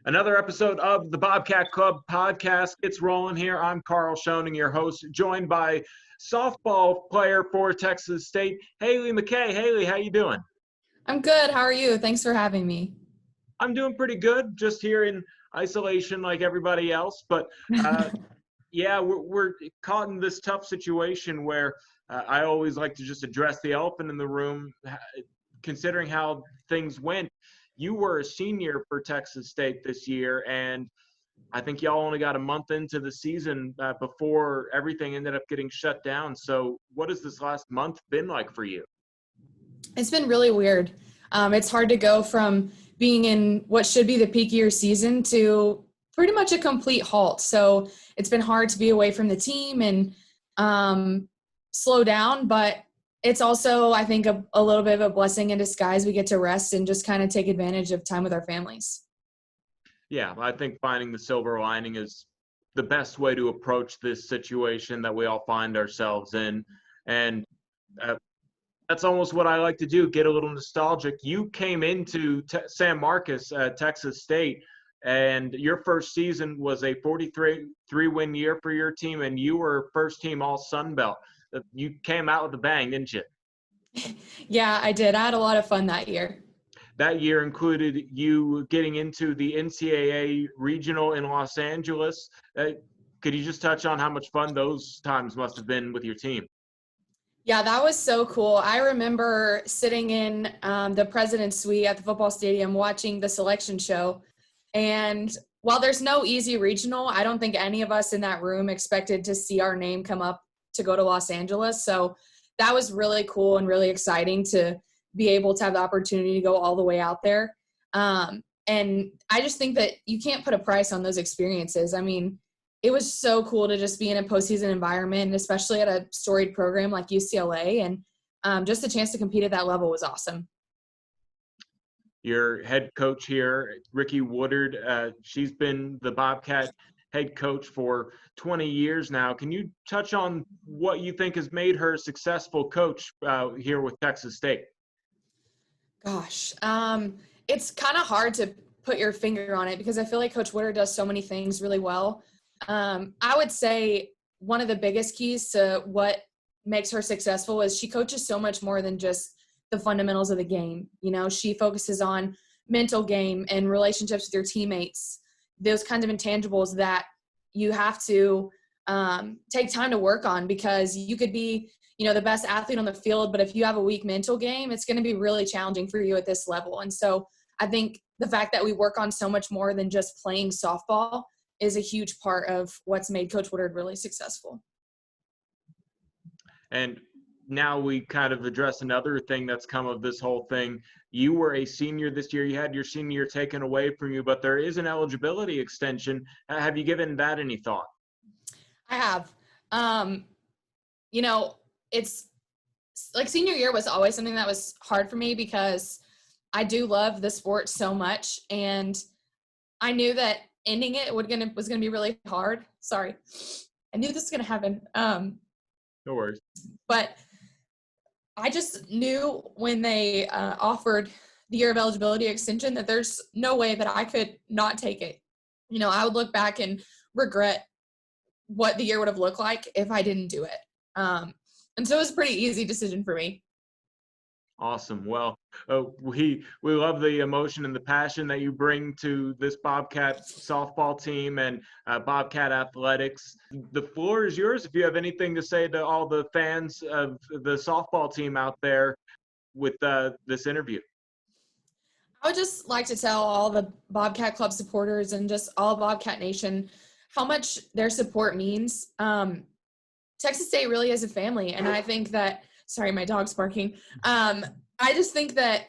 Another episode of the Bobcat Club Podcast. It's rolling here. I'm Carl Schoening, your host, joined by softball player for Texas State, Hailey MacKay. Hailey, how you doing? I'm good. How are you? Thanks for having me. I'm doing pretty good, just here in isolation like everybody else. But yeah, we're caught in this tough situation where I always like to just address the elephant in the room, considering how things went. You were a senior for Texas State this year, and I think y'all only got a month into the season before everything ended up getting shut down. So what has this last month been like for you? It's been really weird. It's hard to go from being in what should be the peak of your season to pretty much a complete halt. So it's been hard to be away from the team and slow down, but it's also, I think, a little bit of a blessing in disguise. We get to rest and just kind of take advantage of time with our families. Yeah, I think finding the silver lining is the best way to approach this situation that we all find ourselves in. And that's almost what I like to do, get a little nostalgic. You came into San Marcos, Texas State, and your first season was a 43-win year for your team, and you were first team all Sun Belt. You came out with a bang, didn't you? Yeah, I did. I had a lot of fun that year. That year included you getting into the NCAA regional in Los Angeles. Could you just touch on how much fun those times must have been with your team? Yeah, that was so cool. I remember sitting in the President's Suite at the football stadium watching the selection show. And while there's no easy regional, I don't think any of us in that room expected to see our name come up to go to Los Angeles. So that was really cool and really exciting to be able to have the opportunity to go all the way out there. And I just think that you can't put a price on those experiences. I mean, it was so cool to just be in a postseason environment, and especially at a storied program like UCLA. And just the chance to compete at that level was awesome. Your head coach here, Ricky Woodard, she's been the Bobcat head coach for 20 years now. Can you touch on what you think has made her a successful coach here with Texas State? Gosh, it's kind of hard to put your finger on it because I feel like Coach Woodard does so many things really well. I would say one of the biggest keys to what makes her successful is she coaches so much more than just the fundamentals of the game. You know, she focuses on mental game and relationships with your teammates, those kinds of intangibles that you have to take time to work on, because you could be, you know, the best athlete on the field, but if you have a weak mental game, it's going to be really challenging for you at this level. And so I think the fact that we work on so much more than just playing softball is a huge part of what's made Coach Woodard really successful. And now we kind of address another thing that's come of this whole thing. You were a senior this year. You had your senior year taken away from you, but there is an eligibility extension. Have you given that any thought? I have. You know, it's like senior year was always something that was hard for me because I do love the sport so much. And I knew that ending it was going to be really hard. Sorry. I knew this was going to happen. No worries. But I just knew when they offered the year of eligibility extension that there's no way that I could not take it. You know, I would look back and regret what the year would have looked like if I didn't do it. And so it was a pretty easy decision for me. Awesome. Well, we love the emotion and the passion that you bring to this Bobcat softball team and Bobcat athletics. The floor is yours if you have anything to say to all the fans of the softball team out there with this interview. I would just like to tell all the Bobcat Club supporters and just all Bobcat Nation how much their support means. Texas State really is a family, and I think that – sorry, my dog's barking. I just think that,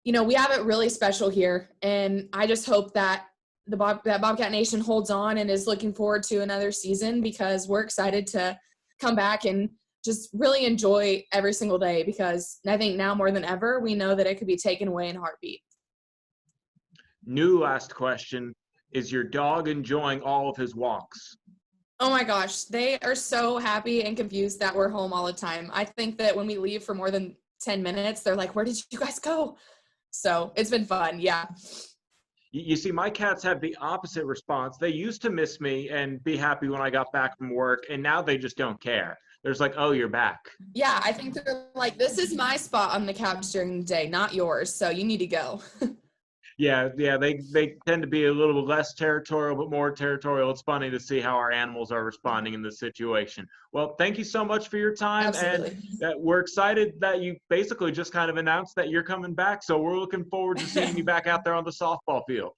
you know, we have it really special here, and I just hope that that Bobcat Nation holds on and is looking forward to another season, because we're excited to come back and just really enjoy every single day, because I think now more than ever we know that it could be taken away in a heartbeat. New last question. Is your dog enjoying all of his walks? Oh my gosh, they are so happy and confused that we're home all the time. I think that when we leave for more than 10 minutes, they're like, where did you guys go? So it's been fun. Yeah. You see, my cats have the opposite response. They used to miss me and be happy when I got back from work, and now they just don't care. There's like, oh, you're back. Yeah, I think they're like, this is my spot on the couch during the day, not yours. So you need to go. Yeah, they tend to be a little less territorial, but more territorial. It's funny to see how our animals are responding in this situation. Well, thank you so much for your time. Absolutely. And we're excited that you basically just kind of announced that you're coming back. So we're looking forward to seeing you back out there on the softball field.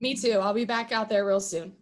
Me too. I'll be back out there real soon.